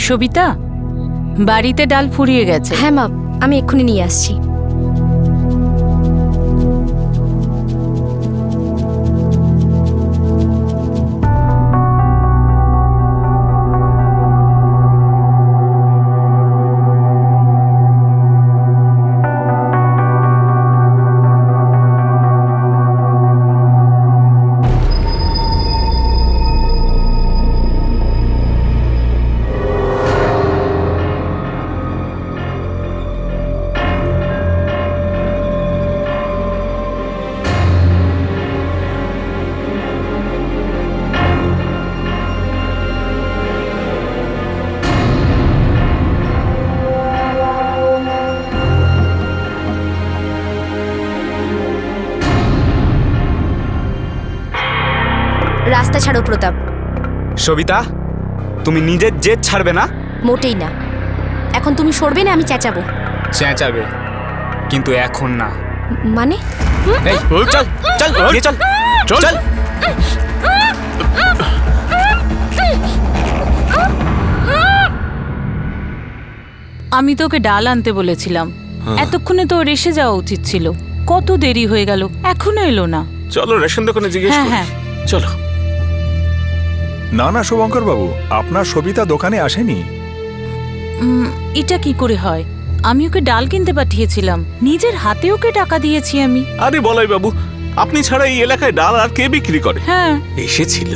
সবিতা, বাড়িতে ডাল ফুরিয়ে গেছে। হ্যাঁ মা, আমি এক্ষুনি নিয়ে আসছি। রাস্তা ছাড়ো প্রতাপ। সবিতা, তুমি নিজের জেদ ছাড়বে না? মোটেই না। এখন তুমি সরবে না, আমি চেঁচাবো। চেঁচাবে, কিন্তু এখন না। মানে? এই, চল চল এগিয়ে চল চল চল। আমি তোকে ডাল আনতে বলেছিলাম, এতক্ষণে তো ওর এসে যাওয়া উচিত ছিল। কত দেরি হয়ে গেল, এখনো এলো না। চলো রেশন দোকানে জিজ্ঞেস হ্যাঁ করি। হ্যাঁ চলো। না না শুভঙ্কর বাবু, আপনার সবিতা দোকানে আসেনি। এটা কি করে হয়? আমি ওকে ডাল কিনতে পাঠিয়েছিলাম, নিজের হাতে ওকে টাকা দিয়েছি আমি। আরে বলাই বাবু, আপনি ছাড়া এই এলাকায় ডাল আর কে বিক্রি করে? হ্যাঁ, এসেছিল,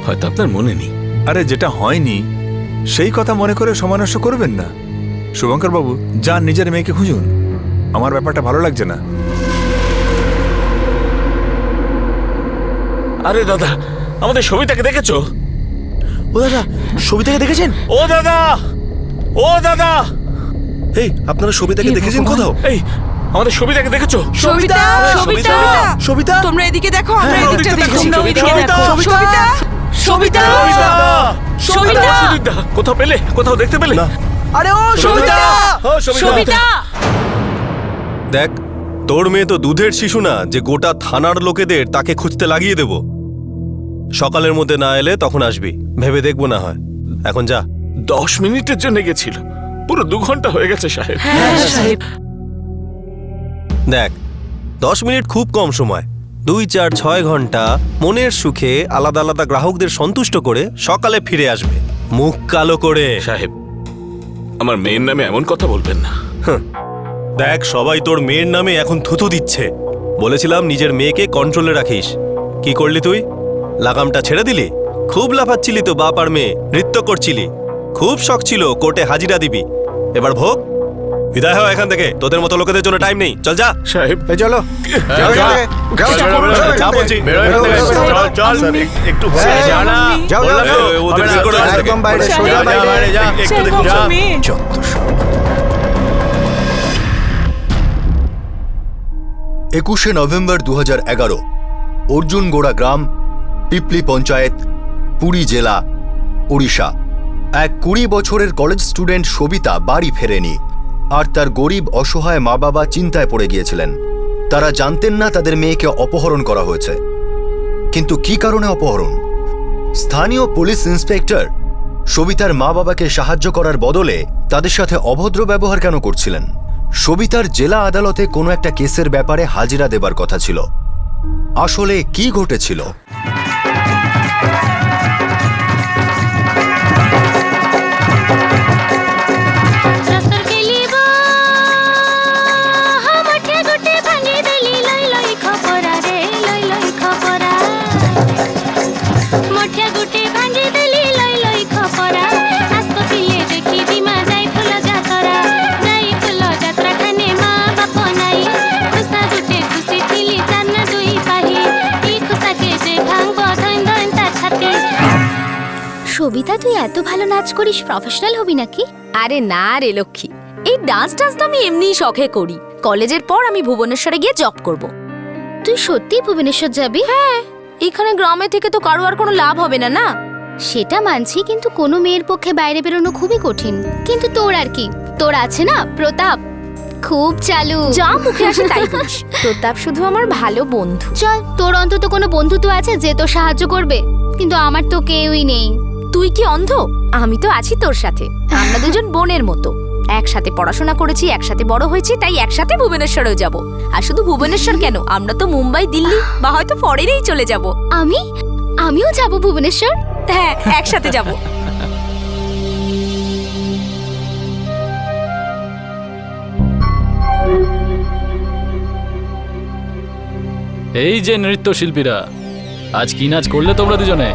হয়তো আপনার মনে নেই। আরে যেটা হয়নি সেই কথা মনে করে সমানস্য করবেন না। শুভঙ্কর বাবু, যান নিজের মেয়েকে খুঁজুন। আমার ব্যাপারটা ভালো লাগছে না। আরে দাদা, আমাদের সবিতাকে দেখেছো? ও দাদা, সবিতাকে দেখেছেন? ও দাদা, ও দাদা, এই আপনারা সবিতাকে দেখেছেন কোথাও? এই আমাদের সবিতাকে দেখেছো? সবিতা, সবিতা, সবিতা, তোমরা এদিকে দেখো, আমরা হ্যাঁ, এদিকটা ওদিকটা দেখছি। দেখো, তোমরা ওইদিকে সবিতা, দেখো। সবিতা, সবিতা, সবিতা, সবিতা, কোথাও পেলে? কোথাও দেখতে পেলে? না। আরে ও সবিতা, ও সবিতা। সবিতা। দেখ, তোর মেয়ে তো দুধের শিশু না যে গোটা থানার লোকেদের তাকে খুঁজতে লাগিয়ে দেব। সকালের মধ্যে না এলে তখন আসবি, ভেবে দেখবো না হয়। এখন যা। 10 মিনিটের জন্য গেছিল, পুরো 2 ঘন্টা হয়ে গেছে সাহেব। হ্যাঁ সাহেব। দেখ, 10 মিনিট খুব কম সময়। 2, 4, 6 ঘন্টা মনের সুখে আলাদা আলাদা গ্রাহকদের সন্তুষ্ট করে সকালে ফিরে আসবে, মুখ কালো করে। সাহেব, আমার মেয়ের নামে এমন কথা বলবেন না। দেখ, সবাই তোর মেয়ের নামে এখন থুতু দিচ্ছে। বলেছিলাম নিজের মেয়েকে কন্ট্রোলে রাখিস, কি করলি তুই? লাগামটা ছেড়ে দিলি। খুব লাফাচ্ছিলি তো, বাপ আর মেয়ে নৃত্য করছিলি, খুব শখ ছিল কোর্টে হাজিরা দিবি। এবার ভোগ, বিদায় হও এখান থেকে। তোদের মতো লোকেদের জন্য টাইম নেই, চল যা। সাহেব, চলো যা বলছি। একটু ওদের কি করে আছে? একদম বাইরে, সোজা বাইরে যা। একটু দেখুন, যা। যত সব। 21শে নভেম্বর 2011, অর্জুনগোড়া গ্রাম, পিপলি পঞ্চায়েত, পুরী জেলা, ওড়িশা। এক 20 বছরের কলেজ স্টুডেন্ট সবিতা বাড়ি ফেরেনি, আর তার গরিব অসহায় মা বাবা চিন্তায় পড়ে গিয়েছিলেন। তারা জানতেন না তাদের মেয়েকে অপহরণ করা হয়েছে। কিন্তু কি কারণে অপহরণ? স্থানীয় পুলিশ ইন্সপেক্টর সবিতার মা বাবাকে সাহায্য করার বদলে তাদের সাথে অভদ্র ব্যবহার কেন করছিলেন? সবিতার জেলা আদালতে কোনো একটা কেসের ব্যাপারে হাজিরা দেবার কথা ছিল। আসলে কি ঘটেছিল? সবিতা, তুই এত ভালো নাচ করিস, প্রফেশনাল হবি নাকি? আরে না রে লক্ষ্মী, এই ডান্স তো আমি এমনিই শখে করি। কলেজের পর আমি ভুবনেশ্বরে গিয়ে জব করব। তুই সত্যি ভুবনেশ্বর যাবি? হ্যাঁ, এখানে গ্রামে থেকে তো কারো আর কোনো লাভ হবে না। না সেটা মানছি, কিন্তু কোনো মেয়ের পক্ষে বাইরে বেরোনো খুবই কঠিন। কিন্তু তোর আর কি, তোর আছে না প্রতাপ, খুব চালু। যা মুখে আসে তাই বলিস। প্রতাপ শুধু আমার ভালো বন্ধু। চল, তোর অন্তত কোনো বন্ধু তো আছে যে তোর সাহায্য করবে, কিন্তু আমার তো কেউই নেই। তুই কি অন্ধ? আমি তো আছি তোর সাথে। আমরা দুজন বোনের মতো, একসাথে পড়াশোনা করেছি, একসাথে বড় হয়েছি, তাই একসাথে ভুবনেশ্বরেও যাব। আর শুধু ভুবনেশ্বর কেন, আমরা তো মুম্বাই, দিল্লি বা হয়তো ফরেনেই চলে যাব। আমিও যাব ভুবনেশ্বর। হ্যাঁ, একসাথে যাব। এই যে নৃত্যশিল্পীরা, আজ কি নাচ করলে তোমরা দুজনে?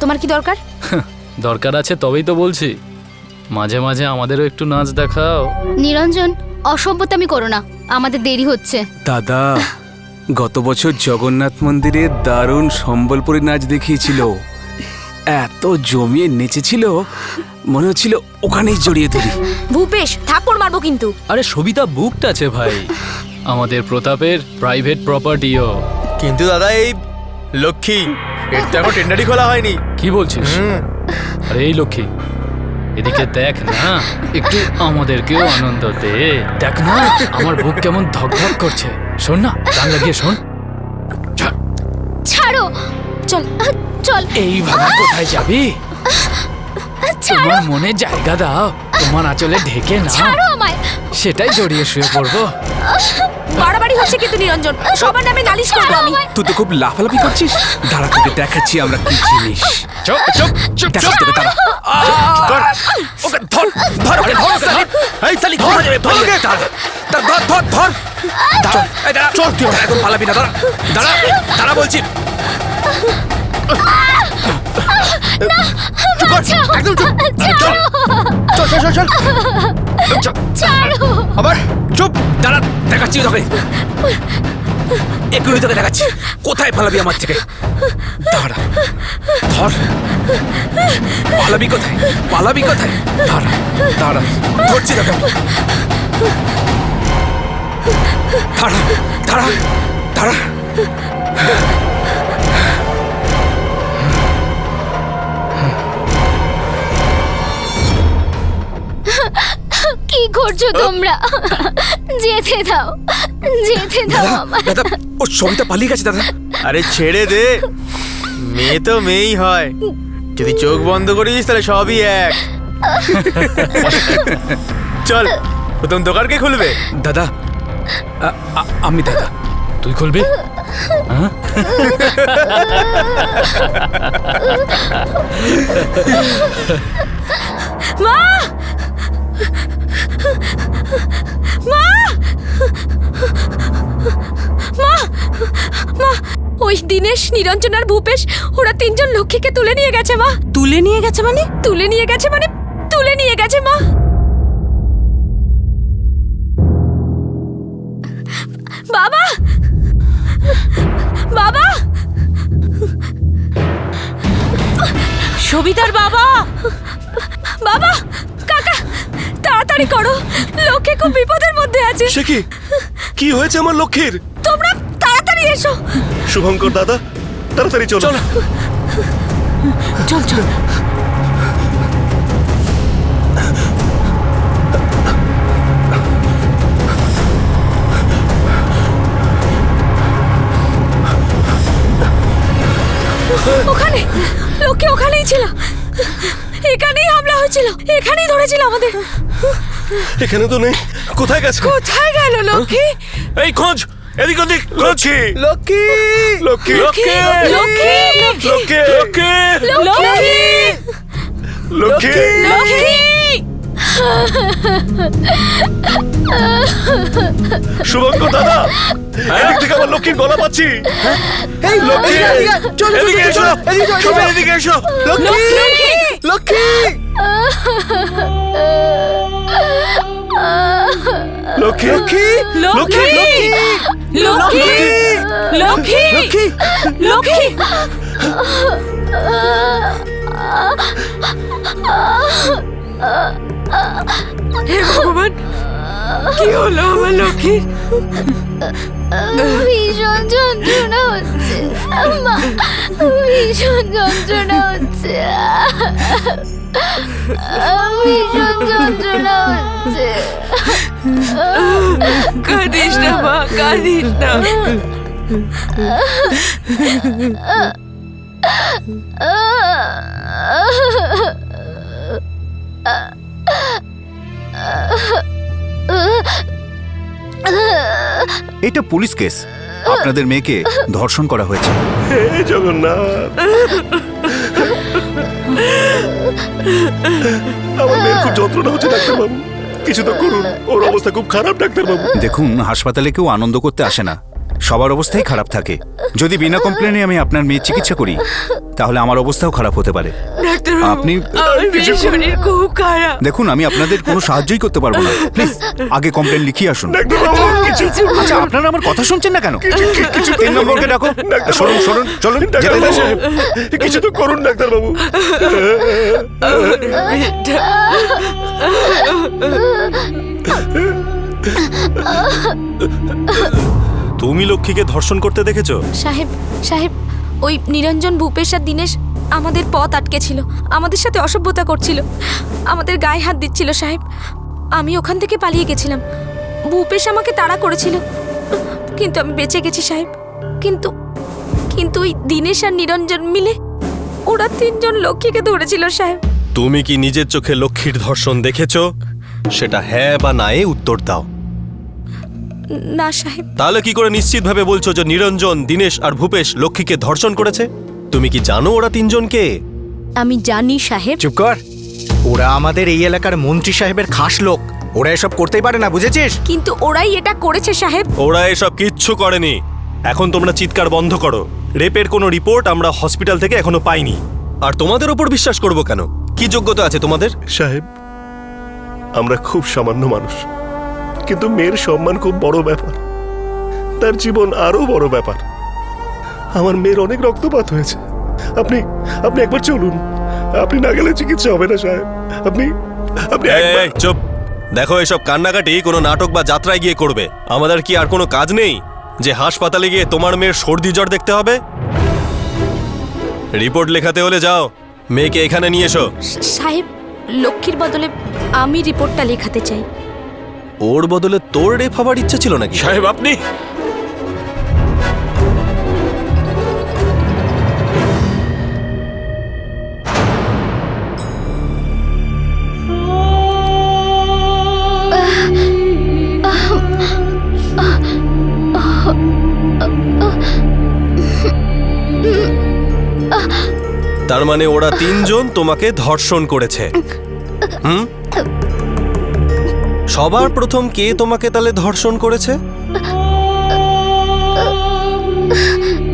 তোমার কি দরকার? দরকার আছে তবেই তো বলছি, মাঝে মাঝে আমাদেরও একটু নাচ দেখাও। নিরঞ্জন, অসভ্যতামি করো না, আমাদের দেরি হচ্ছে। দাদা, গত বছর জগন্নাথ মন্দিরে দারুণ সম্বলপুরী নাচ দেখিয়েছিল। এত জমিয়ে নেচেছিল, মনে হচ্ছিল ওখানেই জড়িয়ে ধরি। ভূপেশ, থাপ্পড় মারবো কিন্তু। আরে সবিতা বুকড আছে ভাই, আমাদের প্রতাপের প্রাইভেট প্রপার্টিও। কিন্তু দাদা, এই লক্ষ্মী এর তো এখন টেন্ডারই খোলা হয়নি। কি বলছিস? আরে এই লক্ষ্মী, এদিকে দেখ না, একটু আমাদেরকেও আনন্দ দে। দেখ না আমার বুক কেমন ধক ধক করছে। শোন না, গান লাগিয়ে শোন। ছাড়ো, চল চল। এইভাবে কোথায় যাবি? তোমার মনে জায়গা দাও, তোমার আঁচলে ঢেকে না, ছাড়ো আমায়। সেটাই জড়িয়ে শুয়ে পড়বো। বাড়াবাড়ি হচ্ছে কিন্তু নিরঞ্জন, সবার নামে নালিশ করবো আমি। তুই তো খুব লাফালাফি করছিস। দাঁড়া, তোকে দেখাচ্ছি আমরা কি জিনিস। চুপ চুপ চুপ দেখাচ্ছি তোকে, দাঁড়া। ওকে ধর ধর ওকে ধর ওকে ধর। এই সালি ধর যাবে ধর ওকে ধর ধর ধর ধর। এই দাঁড়া, চল তুই এখন পালাবি না। দাঁড়া দাঁড়া দাঁড়া বলছি। চুপ কর, একদম চুপ। চল চল চল চল চল। ছাড়ো। আবার চুপ। দাঁড়া, দেখাচ্ছি তোকে, এগুলোই তোকে দেখাচ্ছি। কোথায় পালাবি আমার থেকে? দাঁড়া, ধর। পালাবি কোথায়? পালাবি কোথায়? দাঁড়া দাঁড়া, ধরছি তোকে। দাঁড়া দাঁড়া দাঁড়া। কি করছো তোমরা? যেতে দাও, যেতে দাও আমায়। দাদা, ও সবিতা পালিয়ে গেছে দাদা। আরে ছেড়ে দে, মেয়ে তো মেয়েই হয়। যদি চোখ বন্ধ করিস তাহলে সবই এক। চল, প্রথম দোকান কে খুলবে? দাদা, আমি দাদা। তুই খুলবি? হ্যাঁ? মা, মা, মা, মা, ওই দিনেশ, নিরঞ্জন আর ভূপেশ, ওরা তিনজন লক্ষ্মীকে তুলে নিয়ে গেছে মা। তুলে নিয়ে গেছে মানে? তুলে নিয়ে গেছে মানে তুলে নিয়ে গেছে মা। বাবা, বাবা, সবিতার বাবা। বাবা, কাকা, তাড়াতাড়ি করো, লক্ষ্মী খুব বিপদের মধ্যে আছে। সে কি? কি হয়েছে আমার লক্ষ্মীর? তোমরা তাড়াতাড়ি এসো। শুভঙ্কর দাদা, তাড়াতাড়ি চলো। চল চল। ওখানে লক্ষ্মী ওখানেই ছিল, এখানেই হামলা হয়েছিল, এখানেই ধরেছিল আমাদের। এখানে তো নেই, কোথায় গেছে? কোথায় গেল লক্ষ্মী? এই খোঁজ, এদিক ওদিক লক্ষ্মী। লক্ষ্মী লক্ষ্মী লক্ষ্মী, লক্ষ্মী লক্ষ্মী লক্ষ্মী লক্ষ্মী। শুভঙ্কর দাদা, এদিক থেকে আমার লক্ষ্মীর গলা পাচ্ছি। এই লক্ষ্মী, এদিকে এসো, সবাই এদিকে এসো। লক্ষ্মী, লক্ষ্মী লক্ষ্মী লক্ষ্মী, লক্ষ্মী, লক্ষ্মী, লক্ষ্মী। হে ভগবান, কি হলো আমার লক্ষ্মী? ভীষণ যন্ত্রণা হচ্ছে মা, ভীষণ যন্ত্রণা হচ্ছে, ভীষণ যন্ত্রণা হচ্ছে। কাঁদিস না মা, কাঁদিস না। এটা পুলিশ কেস। আপনাদের মেয়েকে ধর্ষণ করা হয়েছে। হে জগন্নাথ, আমার মেয়ের খুব যন্ত্রণা হচ্ছে ডাক্তারবাবু, কিছু তো করুন, ওর অবস্থা খুব খারাপ ডাক্তারবাবু। দেখুন, হাসপাতালে কেউ আনন্দ করতে আসে না, সবার অবস্থাই খারাপ থাকে। যদি বিনা কমপ্লেনে আমি আপনার মেয়ের চিকিৎসা করি তাহলে আমার অবস্থাও খারাপ হতে পারে। আপনি শরীর খুব খারাপ। দেখুন, আমি আপনাদের কোনো সাহায্যই করতে পারবো না। প্লিজ আগে কমপ্লেন লিখিয়ে আসুন। আচ্ছা, আপনারা আমার কথা শুনছেন না কেন? 3 নম্বরকে ডাকো। সরুন সরুন, চলুন যেতে দেন। কিছু তো করুন ডাক্তারবাবু। তুমি লক্ষ্মীকে ধর্ষণ করতে দেখেছো? সাহেব সাহেব, ওই নিরঞ্জন, ভূপেশ আর দীনেশ আমাদের পথ আটকে ছিল, আমাদের সাথে অসভ্যতা করছিল, আমাদের গায়ে হাত দিচ্ছিল সাহেব। আমি ওখান থেকে পালিয়ে গেছিলাম। ভূপেশ আমাকে তাড়া করেছিল, কিন্তু আমি বেঁচে গেছি সাহেব। কিন্তু কিন্তু ওই দীনেশ আর নিরঞ্জন মিলে ওরা 3 জন লক্ষ্মীকে ধরেছিল সাহেব। তুমি কি নিজের চোখে লক্ষ্মীর ধর্ষণ দেখেছো? সেটা হ্যাঁ বা না এ উত্তর দাও। না সাহেব। তাহলে কি করে নিশ্চিতভাবে বলছো যে নিরঞ্জন, দীনেশ আর ভূপেশ লক্ষ্মীকে ধর্ষণ করেছে? তুমি কি জানো ওরা 3 জনকে? আমি জানি সাহেব। চুপ কর, ওরা আমাদের এই এলাকার মন্ত্রী সাহেবের খাস লোক, ওরা এসব করতেই পারে না, বুঝেছিস? কিন্তু ওরাই এটা করেছে সাহেব। ওরা এসব কিচ্ছু করেনি। এখন তোমরা চিৎকার বন্ধ করো। রেপের কোনো রিপোর্ট আমরা হসপিটাল থেকে এখনো পাইনি। আর তোমাদের উপর বিশ্বাস করব কেন? কি যোগ্যতা আছে তোমাদের? সাহেব, আমরা খুব সামান্য মানুষ, কিন্তু মেয়ের সম্মান খুব বড় ব্যাপার, তার জীবন আরো বড় ব্যাপার। আমার মেয়ের অনেক রক্তপাত হয়েছে। আপনি আপনি একবার চলুন, আপনি না গেলে চিকিৎসা হবে না সাহেব। আপনি আপনি এই, চুপ। দেখো, এসব কান্নাকাটি কোনো নাটক বা যাত্রায় গিয়ে করবে। আমাদের কি আর কোনো কাজ নেই যে হাসপাতালে গিয়ে তোমার মেয়ের সর্দি জ্বর দেখতে হবে? রিপোর্ট লেখাতে হলে যাও, মেয়েকে এখানে নিয়ে এসো। সাহেব, লক্ষ্মীর বদলে আমি রিপোর্টটা লেখাতে চাই। ওর বদলে তোর রেপ হবার ইচ্ছে ছিল নাকি? সাহেব, আপনি তার মানে ওরা 3 জন তোমাকে ধর্ষণ করেছে। সবার প্রথম কে তোমাকে তাহলে ধর্ষণ করেছে?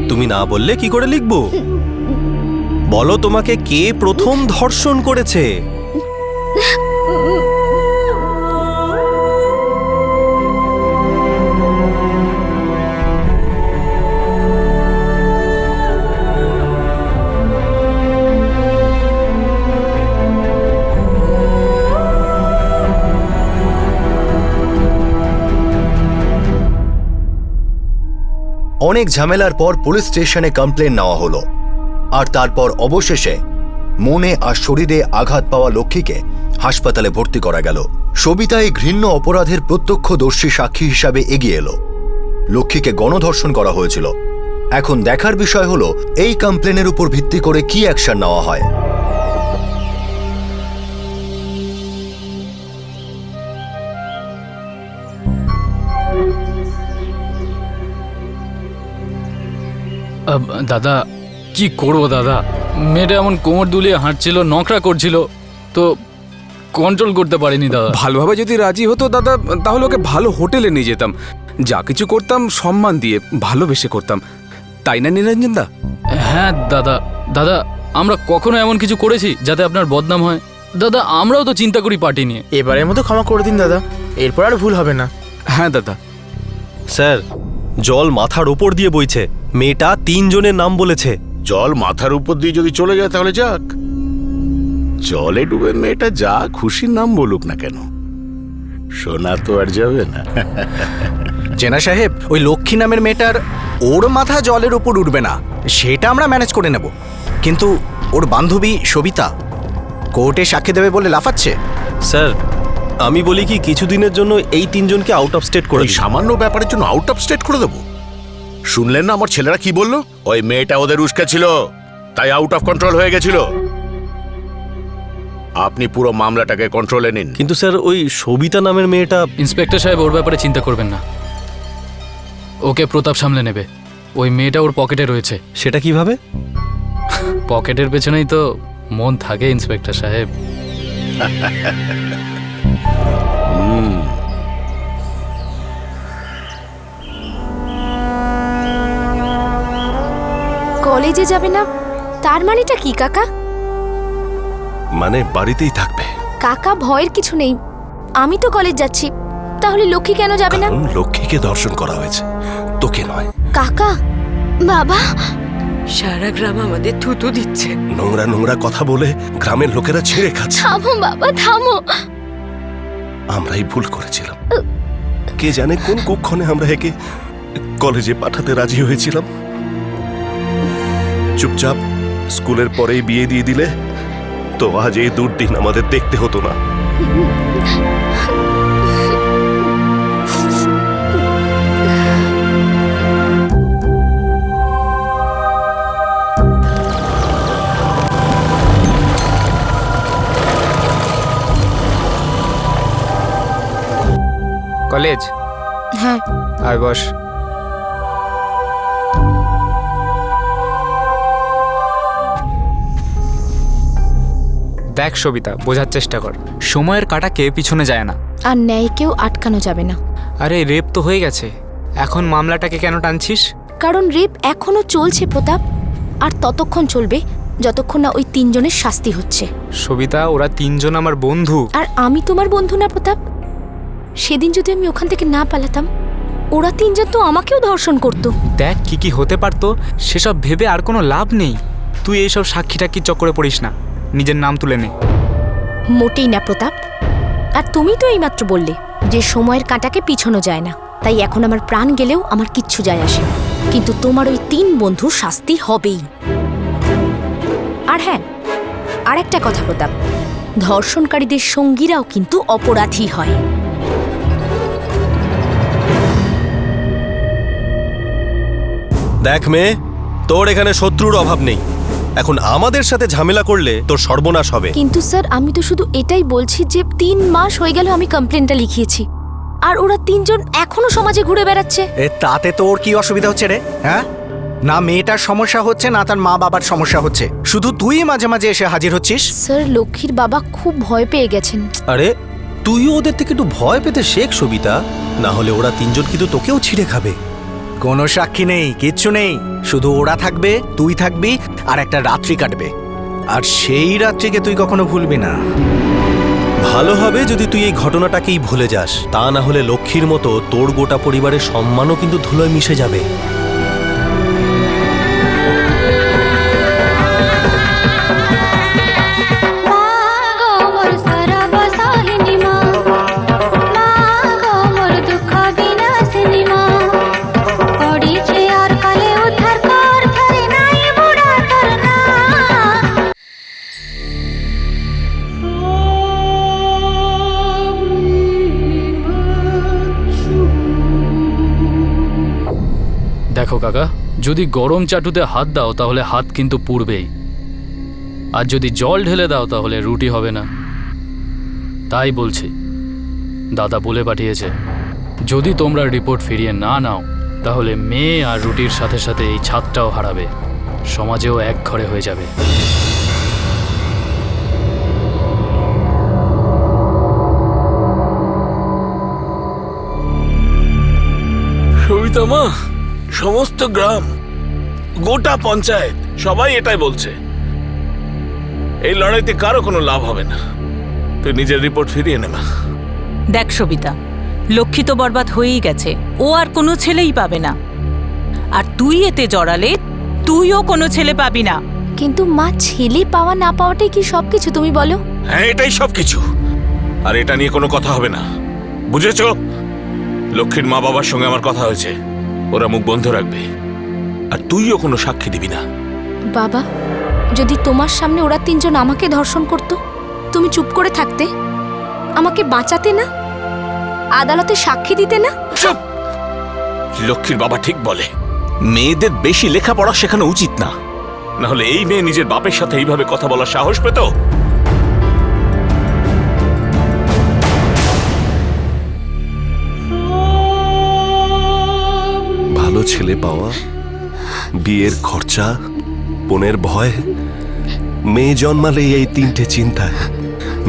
তুমি না বললে কি করে লিখবো? বলো, তোমাকে কে প্রথম ধর্ষণ করেছে? অনেক ঝামেলার পর পুলিশ স্টেশনে কমপ্লেন নেওয়া হলো, আর তারপর অবশেষে মনে আর শরীরে আঘাত পাওয়া লক্ষ্মীকে হাসপাতালে ভর্তি করা গেল। সবিতা এই ঘৃণ্য অপরাধের প্রত্যক্ষদর্শী সাক্ষী হিসাবে এগিয়ে এলো। লক্ষ্মীকে গণধর্ষণ করা হয়েছিল। এখন দেখার বিষয় হলো এই কমপ্লেনের উপর ভিত্তি করে কি অ্যাকশন নেওয়া হয়। দাদা, কি করবো দাদা? মেয়েটা এমন কোমর দুলিয়ে হাঁটছিল, নকরা করছিল, তো কন্ট্রোল করতে পারিনি দাদা। ভালোভাবে যদি রাজি হতো দাদা, তাহলে ওকে ভালো হোটেলে নিয়ে যেতাম। যা কিছু করতাম সম্মান দিয়ে, ভালোবেসে করতাম, তাই না নিরঞ্জন দা? হ্যাঁ দাদা। দাদা, আমরা কখনো এমন কিছু করেছি যাতে আপনার বদনাম হয়? দাদা, আমরাও তো চিন্তা করি পার্টি নিয়ে। এবারের মতো ক্ষমা করে দিন দাদা, এরপর আর ভুল হবে না। হ্যাঁ দাদা। স্যার, জল মাথার উপর দিয়ে বইছে। মেয়েটা 3 জনের নাম বলেছে। জল মাথার উপর দিয়ে যদি চলে যায় তাহলে যাক, জলে ডুবে মেয়েটা যা খুশির নাম বলুক না কেন, শোনা তো আর যাবে না। জেনা সাহেব, ওই লক্ষ্মী নামের মেয়েটার ওর মাথা জলের উপর উঠবে না, সেটা আমরা ম্যানেজ করে নেব। কিন্তু ওর বান্ধবী সবিতা কোর্টে সাক্ষী দেবে বলে লাফাচ্ছে। স্যার, আমি বলি কি কিছুদিনের জন্য এই 3 জনকে আউট অফ স্টেট করে ওই সামান্য ব্যাপারের জন্য আউট অফ স্টেট করে দেবো? শুনলেন না আমার ছেলেরা কি বললো? ওই মেয়েটা ওদের উস্কে ছিল, তাই আউট অফ কন্ট্রোল হয়ে গেছিল। আপনি পুরো মামলাটাকে কন্ট্রোলে নিন। কিন্তু স্যার ওই সবিতা নামের মেয়েটা। ইন্সপেক্টর সাহেব ওর ব্যাপারে চিন্তা করবেন না, ওকে প্রতাপ সামলে নেবে। ওই মেয়েটা ওর পকেটে রয়েছে। সেটা কিভাবে? পকেটের পেছনেই তো মন থাকে ইন্সপেক্টর সাহেব। কলেজে যাবে না তার মানেটা কি কাকা? মানে বাড়িতেই থাকবে। কাকা ভয়ের কিছু নেই, আমি তো কলেজ যাচ্ছি, তাহলে লক্ষ্মী কেন যাবে না? কারণ লক্ষ্মীকে দর্শন করা হয়েছে, তোকে নয়। কাকা, বাবা, সারা গ্রাম আমাদের থুতু দিচ্ছে। নোংরা নোংরা কথা বলে গ্রামের লোকেরা ছিঁড়ে খাচ্ছে। থামো বাবা, থামো। আমরাই ভুল করেছিলাম। কে জানে কোন কুক্ষণে আমরা একে কলেজে পাঠাতে রাজি হয়েছিলাম। চুপচাপ স্কুলের পরেই বিয়ে দিয়ে দিলে তো আজ এই দুর্দিন আমাদের দেখতে হতো না। কলেজ? হ্যাঁ। আয় বস। দেখ সবিতা, বোঝার চেষ্টা কর, সময়ের কাঁটাকে পিছনে যায় না, আর ন্যায়কেও আটকানো যাবে না। আরে রেপ তো হয়ে গেছে, এখন মামলাটাকে কেন টানছিস? কারণ রেপ এখনো চলছে প্রতাপ, আর ততক্ষণ চলবে যতক্ষণ না ওই তিনজনের শাস্তি হচ্ছে। সবিতা, ওরা তিনজন আমার বন্ধু। আর আমি তোমার বন্ধু না প্রতাপ? সেদিন যদি আমি ওখান থেকে না পালাতাম, ওরা তিনজন তো আমাকেও ধর্ষণ করতো। দেখ কি কি হতে পারতো, সেসব ভেবে আর কোনো লাভ নেই। তুই এইসব সাক্ষী টাক্ষী চক্করে পড়িস না, নিজের নাম তুলে নে। মোটেই না প্রতাপ। আর তুমি তো এইমাত্র বললে যে সময়ের কাঁটাকে পিছনো যায় না, তাই এখন আমার প্রাণ গেলেও আমার কিচ্ছু যায় আসে, কিন্তু তোমার ওই তিন বন্ধুর শাস্তি হবেই। আর হ্যাঁ, আর একটা কথা প্রতাপ, ধর্ষণকারীদের সঙ্গীরাও কিন্তু অপরাধী হয়। দেখ মেয়ে, তোর এখানে শত্রুর অভাব নেই। এখন আমাদের সাথে ঝামেলা করলে তোর সর্বনাশ হবে। কিন্তু স্যার, আমি তো শুধু এটাই বলছি যে 3 মাস হয়ে গেল আমি কমপ্লেনটা লিখিয়েছি, আর ওরা তিনজন এখনো সমাজে ঘুরে বেড়াচ্ছে। তাতে তোর কি অসুবিধা হচ্ছে রে? হ্যাঁ, না মেয়েটার সমস্যা হচ্ছে না তার মা বাবার সমস্যা হচ্ছে, শুধু তুই মাঝে মাঝে এসে হাজির হচ্ছিস। স্যার, লক্ষ্মীর বাবা খুব ভয় পেয়ে গেছেন। আরে তুইও ওদের থেকে একটু ভয় পেতে শেখ সবিতা, না হলে ওরা তিনজন কিন্তু তোকেও ছিঁড়ে খাবে। কোনো সাক্ষী নেই, কিচ্ছু নেই, শুধু ওরা থাকবে, তুই থাকবি, আর একটা রাত্রি কাটবে, আর সেই রাত্রিকে তুই কখনো ভুলবি না। ভালো হবে যদি তুই এই ঘটনাটাকেই ভুলে যাস, তা না হলে লক্ষ্মীর মতো তোর গোটা পরিবারের সম্মানও কিন্তু ধুলোয় মিশে যাবে। দেখো কাকা, যদি গরম চাটুতে হাত দাও তাহলে হাত কিন্তু পুড়বেই, আর যদি জল ঢেলে দাও তাহলে রুটি হবে না। তাই বলছি, দাদা বলে পাঠিয়েছে, যদি তোমরা রিপোর্ট ফিরিয়ে না নাও তাহলে মেয়ে আর রুটির সাথে সাথে এই ছাদটাও হারাবে, সমাজেও এক ঘরে হয়ে যাবে। সবিতা মা, সমস্ত গ্রাম, গোটা পঞ্চায়েত সবাই এটাই বলছে, এই লড়াইতে কারো কোনো লাভ হবে না। তুই নিজের রিপোর্ট ফিরিয়ে নে মা। দেখ সবিতা, লক্ষ্মী তো বরবাদ হয়েই গেছে, ও আর কোনো ছেলেই পাবে না, আর তুই এতে জড়ালে তুইও কোনো ছেলে পাবি না। কিন্তু মা, ছেলে পাওয়া না পাওয়াটাই কি সবকিছু তুমি বলো? হ্যাঁ, এটাই সবকিছু, আর এটা নিয়ে কোনো কথা হবে না, বুঝেছো? লক্ষ্মীর মা বাবার সঙ্গে আমার কথা হয়েছে, ওরা মুখ বন্ধ রাখবে, আর তুইও কোনো সাক্ষী দিবি না। বাবা, যদি তোমার সামনে ওরা তিনজন আমাকে ধর্ষণ করত, তুমি চুপ করে থাকতে? আমাকে বাঁচাতে না? আদালতে সাক্ষী দিতে না? চুপ! লক্ষ্মীর বাবা ঠিক বলে, মেয়েদের বেশি লেখাপড়া শেখানো উচিত না, না হলে এই মেয়ে নিজের বাপের সাথে এইভাবে কথা বলার সাহস পেত? ভালো ছেলে পাওয়া, বিয়ের খরচা, বোনের ভয়, মেয়ে জন্মালে এই 3টে চিন্তায়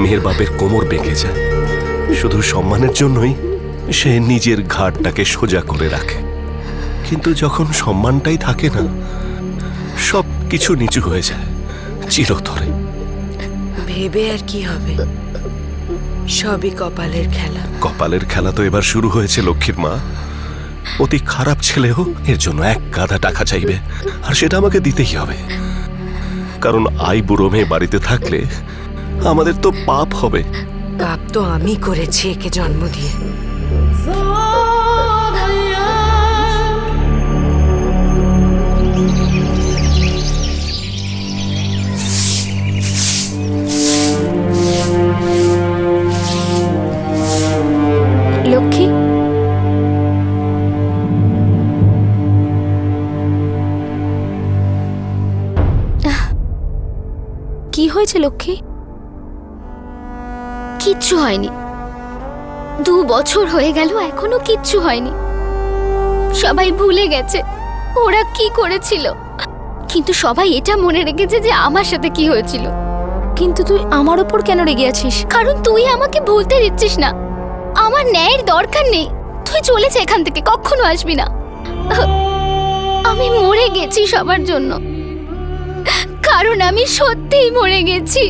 মেয়ের বাপের কোমর বেঁকে যায়। শুধু সম্মানের জন্যই সে নিজের ঘাটটাকে সোজা করে রাখে, কিন্তু যখন সম্মানটাই থাকে না, সব কিছু নিচু হয়ে যায় চিরতরে। ভেবে আর কি হবে, সবই কপালের খেলা। কপালের খেলা তো এবার শুরু হয়েছে লক্ষ্মীর মা। অতি খারাপ ছেলেও এর জন্য 1 গাদা টাকা চাইবে, আর সেটা আমাকে দিতেই হবে, কারণ আই বুড়ো মেয়ে বাড়িতে থাকলে আমাদের তো পাপ হবে। পাপ তো আমি করেছি একে জন্ম দিয়ে। লক্ষ্মী, কি হয়েছে লক্ষ্মী? কিচ্ছু হয়নি। 2 বছর হয়ে গেল, এখনো কিচ্ছু হয়নি। সবাই ভুলে গেছে ওরা কি করেছিল, কিন্তু সবাই এটা মনে রেখেছে যে আমার সাথে কি হয়েছিল। কিন্তু তুই আমার ওপর কেন রেগে আছিস? কারণ তুই আমাকে ভুলতে দিচ্ছিস না। আমার ন্যায়ের দরকার নেই, তুই চলে যা এখান থেকে, কখনো আসবি না। আমি মরে গেছি সবার জন্য, কারণ আমি সত্যিই মরে গেছি।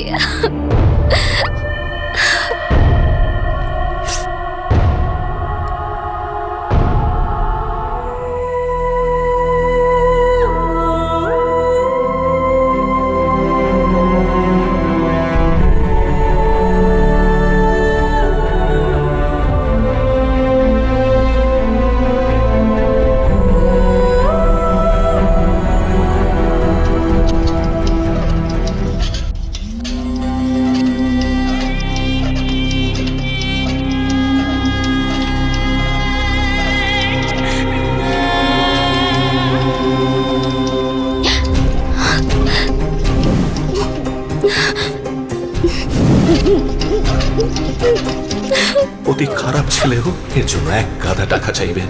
অতি খারাপ ছেলেও এর জন্য 1 গাদা টাকা চাইবে,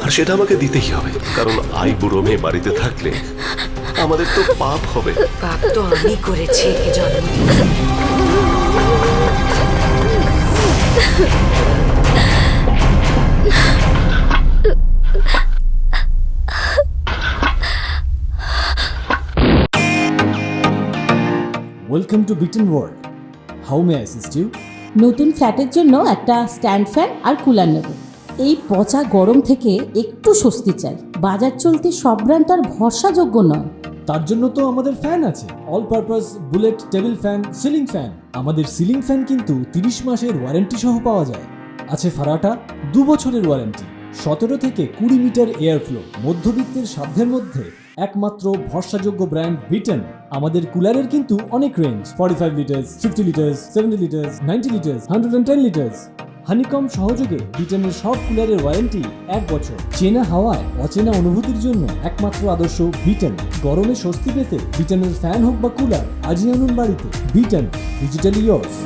আর সেটা আমাকে দিতেই হবে, কারণ আই বুড়ো মেয়ে বাড়িতে থাকলে আমাদের তো পাপ হবে। পাপ তো আমি করেছি একে জন্ম দিয়ে। Welcome to bitten world. How may I assist you? নতুন ফ্ল্যাটের জন্য একটা স্ট্যান্ড ফ্যান আর কুলার নেব। এই পচা গরম থেকে একটু স্বস্তি চাই। বাজার চলতে সব ব্র্যান্ড আর ভরসাযোগ্য নয়। তার জন্য তো আমাদের ফ্যান আছে, all purpose bullet table fan, ceiling fan. আমাদের সিলিং ফ্যান কিন্তু 30 মাসের ওয়ারেন্টি সহ পাওয়া যায়। আছে ফারাটা 2 বছরের ওয়ারেন্টি, 17 থেকে 20 মিটার এয়ার ফ্লো, মধ্যবিত্তের সাধ্যের মধ্যে একমাত্র ভরসাযোগ্য ব্র্যান্ড বিটেন। আমাদের কুলারের কিন্তু অনেক range, 45 litres, 50 litres, 70 litres, 90 litres, 110 litres. Honeycomb সহযোগে বিটেনের সব কুলারের ওয়ারেন্টি 1 বছর। চেনা হাওয়ায় অচেনা অনুভূতির জন্য একমাত্র আদর্শ বিটেন। গরমে স্বস্তি পেতে বিটেনের ফ্যান হোক বা কুলার, আজই আনুন বাড়িতে। Beaten, digitally yours.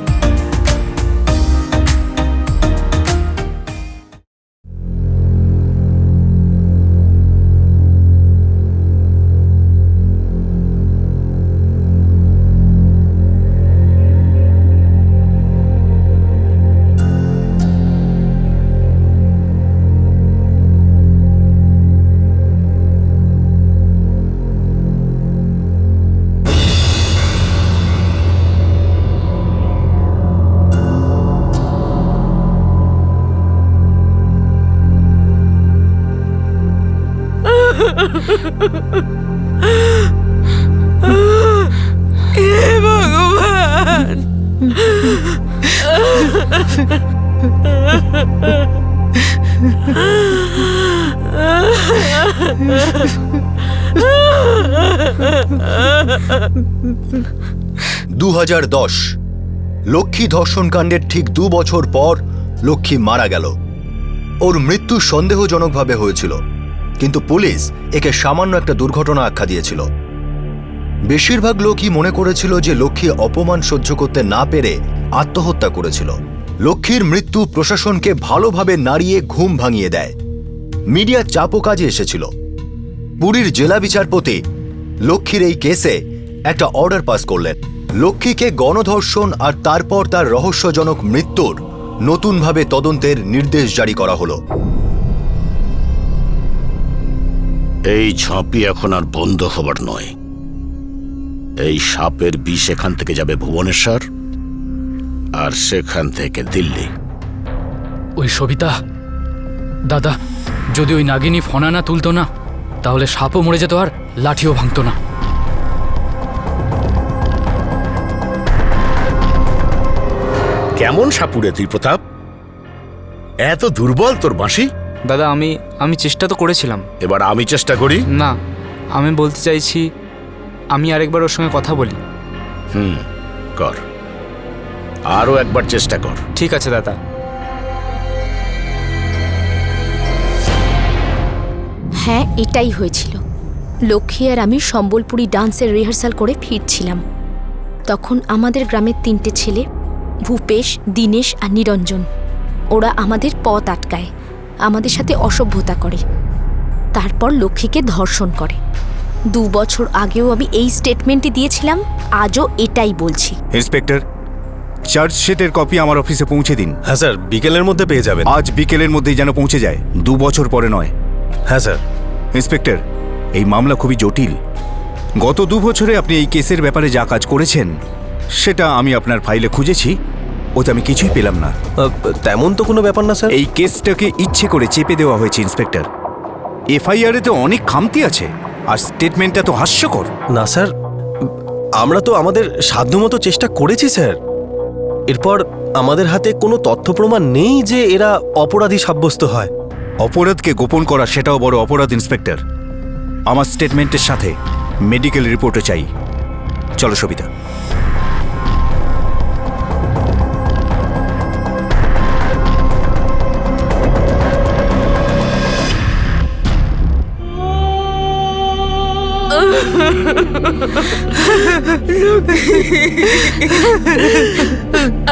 হে ভগবান! 2010 লক্ষ্মী ধর্ষণকাণ্ডের ঠিক 2 বছর পর লক্ষ্মী মারা গেল। ওর মৃত্যু সন্দেহজনকভাবে হয়েছিল, কিন্তু পুলিশ একে সামান্য একটা দুর্ঘটনা আখ্যা দিয়েছিল। বেশিরভাগ লোকই মনে করেছিল যে লক্ষ্মী অপমান সহ্য করতে না পেরে আত্মহত্যা করেছিল। লক্ষ্মীর মৃত্যু প্রশাসনকে ভালোভাবে নাড়িয়ে ঘুম ভাঙিয়ে দেয়। মিডিয়ার চাপও কাজে এসেছিল। পুরীর জেলা বিচারপতি লক্ষ্মীর এই কেসে একটা অর্ডার পাস করলেন। লক্ষ্মীকে গণধর্ষণ আর তারপর তার রহস্যজনক মৃত্যুর নতুনভাবে তদন্তের নির্দেশ জারি করা হলো। এই ঝাঁপি এখন আর বন্ধ হবার নয়। এই সাপের বিষ এখান থেকে যাবে ভুবনেশ্বর, আর সেখান থেকে দিল্লি। ওই সবিতা, দাদা, যদি ওই নাগিনী ফনা না তুলতো না, তাহলে সাপও মরে যেত আর লাঠিও ভাঙতো না। কেমন সাপুরে তুই প্রতাপ? এত দুর্বল তোর বাঁশি? দাদা আমি চেষ্টা তো করেছিলাম। এবার আমি চেষ্টা করি? না, আমি বলতে চাইছি আমি আরেকবার ওর সঙ্গে কথা বলি। কর, আরো একবার চেষ্টা কর। ঠিক আছে দাদা। হ্যাঁ, এটাই হয়েছিল। লক্ষ্মী আর আমি সম্বলপুরি ডান্সের রিহার্সাল করে ফিরছিলাম। তখন আমাদের গ্রামের 3টে ছেলে, ভূপেশ, দীনেশ আর নিরঞ্জন, ওরা আমাদের পথ আটকায়, আমাদের সাথে অসভ্যতা করে, তারপর লক্ষ্মীকে ধর্ষণ করে। 2 বছর আগেও আমি এই স্টেটমেন্টই দিয়েছিলাম, আজও এটাই বলছি। ইন্সপেক্টর, চার্জশিটের কপি আমার অফিসে পৌঁছে দিন। হ্যাঁ স্যার, বিকেলের মধ্যে পেয়ে যাবেন। আজ বিকেলের মধ্যেই যেন পৌঁছে যায়, 2 বছর পরে নয়। হ্যাঁ স্যার। ইন্সপেক্টর, এই মামলা খুবই জটিল। গত 2 বছরে আপনি এই কেসের ব্যাপারে যা কাজ করেছেন সেটা আমি আপনার ফাইলে খুঁজেছি, ওতে আমি কিছুই পেলাম না। তেমন তো কোনো ব্যাপার না স্যার। এই কেসটাকে ইচ্ছে করে চেপে দেওয়া হয়েছে ইন্সপেক্টর। এফআইআরে তো অনেক খামতি আছে, আর স্টেটমেন্টটা তো হাস্যকর। না স্যার, আমরা তো আমাদের সাধ্যমতো চেষ্টা করেছি স্যার। এরপর আমাদের হাতে কোনো তথ্য প্রমাণ নেই যে এরা অপরাধী সাব্যস্ত হয়। অপরাধকে গোপন করা সেটাও বড় অপরাধ ইন্সপেক্টর। আমার স্টেটমেন্টের সাথে মেডিকেল রিপোর্টও চাই। চলো সবিতা।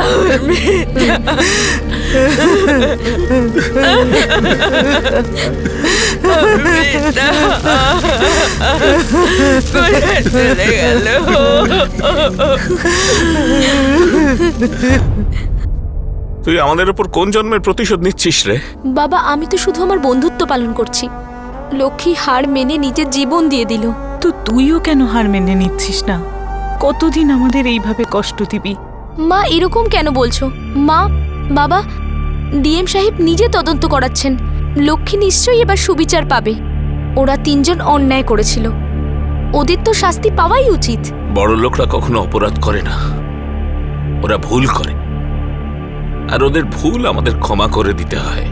আমার মেয়েটা কোথায় চলে গেল? তুই আমাদের উপর কোন জন্মের প্রতিশোধ নিচ্ছিস রে? বাবা, আমি তো শুধু আমার বন্ধুত্ব পালন করছি। লক্ষ্মী হার মেনে নিজের জীবন দিয়ে দিল। তো তুইও কেন হার মেনে নিচ্ছিস না? কতদিন আমাদের এইভাবে কষ্ট দিবি? মা, এরকম কেন বলছো? মা, বাবা, ডিএম সাহেব নিজে তদন্ত করাচ্ছেন। লক্ষ্মী নিশ্চয়ই এবার সুবিচার পাবে। ওরা 3 জন অন্যায় করেছিল, ওদের তো শাস্তি পাওয়াই উচিত। বড় লোকরা কখনো অপরাধ করে না, ওরা ভুল করে, আর ওদের ভুল আমাদের ক্ষমা করে দিতে হয়।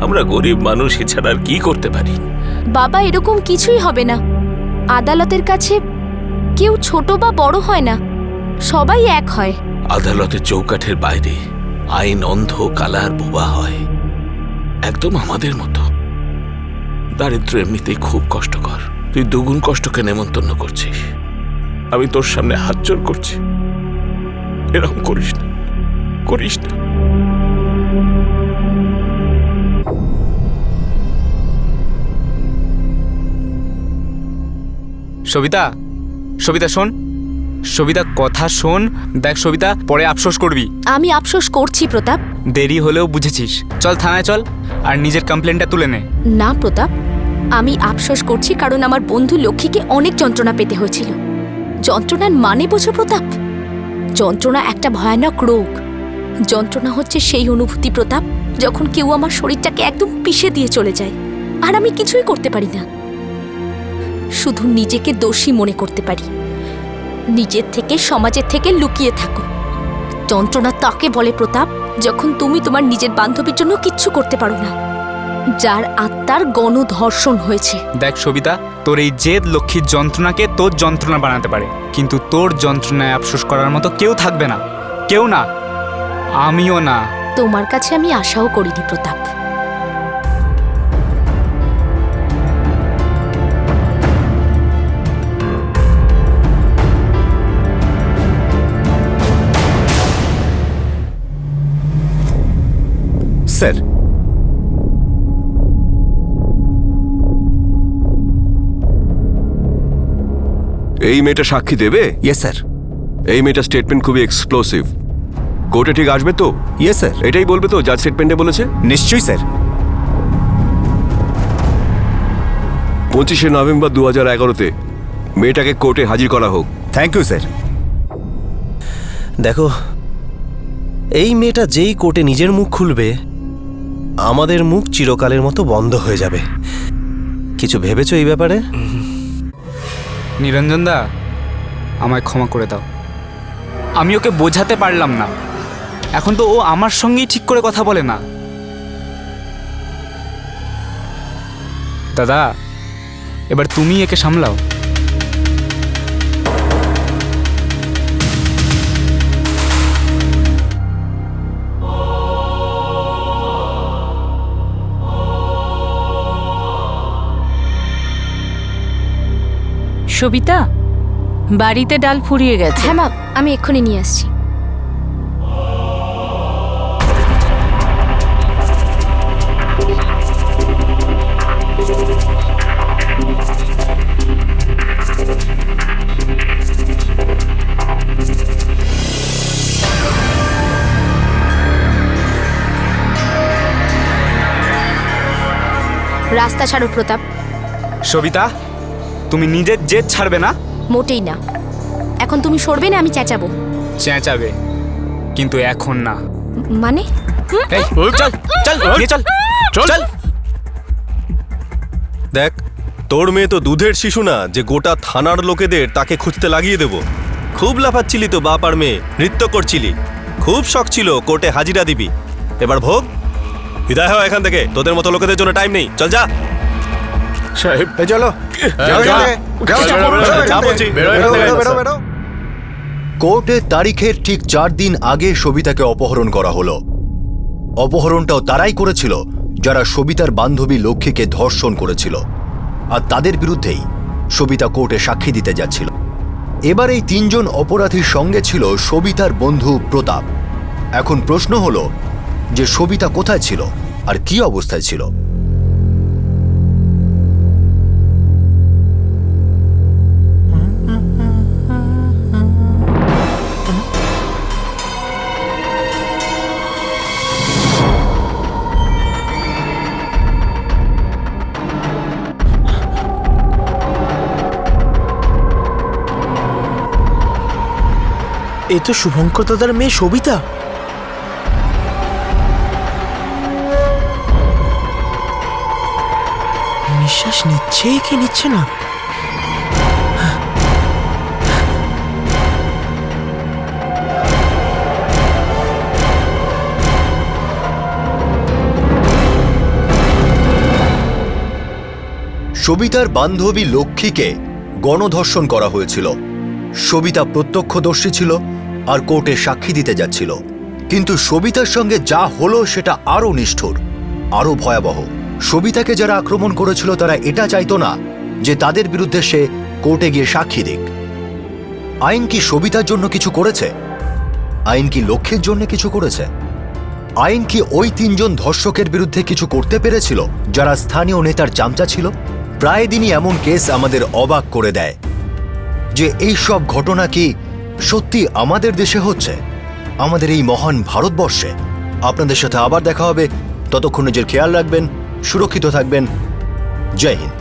আমরা গরিব মানুষ, এছাড়া আর কি করতে পারি? বাবা, এরকম কিছুই হবে না। আদালতের কাছে কেউ ছোট বা বড় হয় না, সবাই এক হয়। আদালতের চৌকাঠের বাইরে আইন অন্ধ, কালা আর বোবা হয়, একদম আমাদের মতো। দারিদ্র এমনিতেই খুব কষ্টকর, তুই 2 গুণ কষ্টকে নেমন্তন্ন করছিস। আমি তোর সামনে হাত জোর করছি, এরকম করিস না, করিস না। সবিতা, সবিতা শোন, সবিতা কথা শোন। দেখ সবিতা, পরে আফসোস করবি। আমি আফসোস করছি প্রতাপ। দেরি হলেও বুঝেছিস। চল থানায় চল, আর নিজের কমপ্লেনটা তুলে নে। না প্রতাপ, আমি আফসোস করছি কারণ আমার বন্ধু লক্ষ্মীকে অনেক যন্ত্রণা পেতে হয়েছিল। যন্ত্রণার মানে বোঝো প্রতাপ? যন্ত্রণা একটা ভয়ানক রোগ। যন্ত্রণা হচ্ছে সেই অনুভূতি প্রতাপ, যখন কেউ আমার শরীরটাকে একদম পিষে দিয়ে চলে যায়, আর আমি কিছুই করতে পারি না, শুধু নিজেকে দোষী মনে করতে পারি। নিজের থেকে, সমাজের থেকে লুকিয়ে থাকো। যন্ত্রণা তাকে বলে প্রতাপ, যখন তুমি তোমার নিজের বান্ধবীর জন্য কিচ্ছু করতে পারো না, যার আত্মার গণধর্ষণ হয়েছে। দেখ সবিতা, তোর এই জেদ লক্ষ্মীর যন্ত্রণাকে তোর যন্ত্রণা বানাতে পারে, কিন্তু তোর যন্ত্রণায় আফসোস করার মতো কেউ থাকবে না, কেউ না, আমিও না। তোমার কাছে আমি আশাও করিনি প্রতাপ। স্যার, এই মেয়েটা সাক্ষী দেবে? Yes sir. এই মেয়েটা স্টেটমেন্ট খুবই এক্সপ্লোসিভ। কোর্টে ঠিক আসবে তো? Yes sir. এটাই বলবে তো জাজ স্টেটমেন্টে বলেছে? নিশ্চয়ই স্যার। 25শে নভেম্বর 2011-তে মেয়েটাকে কোর্টে হাজির করা হোক। Thank you sir. দেখো, এই মেয়েটা যেই কোর্টে নিজের মুখ খুলবে, আমাদের মুখ চিরকালের মতো বন্ধ হয়ে যাবে। কিছু ভেবেছো এই ব্যাপারে? নিরঞ্জন দা, আমায় ক্ষমা করে দাও। আমি ওকে বোঝাতে পারলাম না। এখন তো ও আমার সঙ্গেই ঠিক করে কথা বলে না। দাদা, এবার তুমি একে সামলাও। সবিতা, বাড়িতে ডাল ফুরিয়ে গেছে। হ্যাঁ মা, আমি এক্ষুনি নিয়ে আসছি। রাস্তা ছাড়ো প্রতাপ। সবিতা, তুমি নিজের জেদ ছাড়বে না? মোটেই না। এখন তুমি সরবে না, আমি চেঁচাবো। চেঁচাবে, কিন্তু এখন না। মানে? এই, চল চল নিয়ে চল চল। দেখ, তোর মেয়ে তো দুধের শিশু না যে গোটা থানার লোকেদের তাকে খুঁজতে লাগিয়ে দেব। খুব লাফাচ্ছিলি তো বাপ আর মেয়ে, নৃত্য করছিলি, খুব শখ ছিল কোর্টে হাজিরা দিবি। এবার ভোগ। বিদায় হয় এখান থেকে, তোদের মতো লোকেদের জন্য টাইম নেই। চল যা সাহেব। চলো কোর্টের তারিখের ঠিক 4 দিন আগে সবিতাকে অপহরণ করা হলো। অপহরণটাও তারাই করেছিল যারা সবিতার বান্ধবী লক্ষ্মীকে ধর্ষণ করেছিল, আর তাদের বিরুদ্ধেই সবিতা কোর্টে সাক্ষী দিতে যাচ্ছিল। এবার এই 3 জন অপরাধীর সঙ্গে ছিল সবিতার বন্ধু প্রতাপ। এখন প্রশ্ন হলো যে সবিতা কোথায় ছিল আর কি অবস্থায় ছিল। এ তো শুভঙ্কর দাদার মেয়ে সবিতা। নিঃশ্বাস নিচ্ছে কি নিচ্ছে না? সবিতার বান্ধবী লক্ষ্মীকে গণধর্ষণ করা হয়েছিল। সবিতা প্রত্যক্ষদর্শী ছিল আর কোর্টে সাক্ষী দিতে যাচ্ছিল। কিন্তু সবিতার সঙ্গে যা হলো সেটা আরও নিষ্ঠুর, আরও ভয়াবহ। সবিতাকে যারা আক্রমণ করেছিল তারা এটা চাইতো না যে তাদের বিরুদ্ধে সে কোর্টে গিয়ে সাক্ষী দিক। আইন কি সবিতার জন্য কিছু করেছে? আইন কি লক্ষ্মীর জন্য কিছু করেছে? আইন কি ওই 3 জন ধর্ষকের বিরুদ্ধে কিছু করতে পেরেছিল যারা স্থানীয় নেতার চামচা ছিল? প্রায় দিনই এমন কেস আমাদের অবাক করে দেয় যে এই সব ঘটনা কি সত্যি আমাদের দেশে হচ্ছে, আমাদের এই মহান ভারতবর্ষে। আপনাদের সাথে আবার দেখা হবে, ততক্ষণ নিজের খেয়াল রাখবেন, সুরক্ষিত থাকবেন। জয় হিন্দ।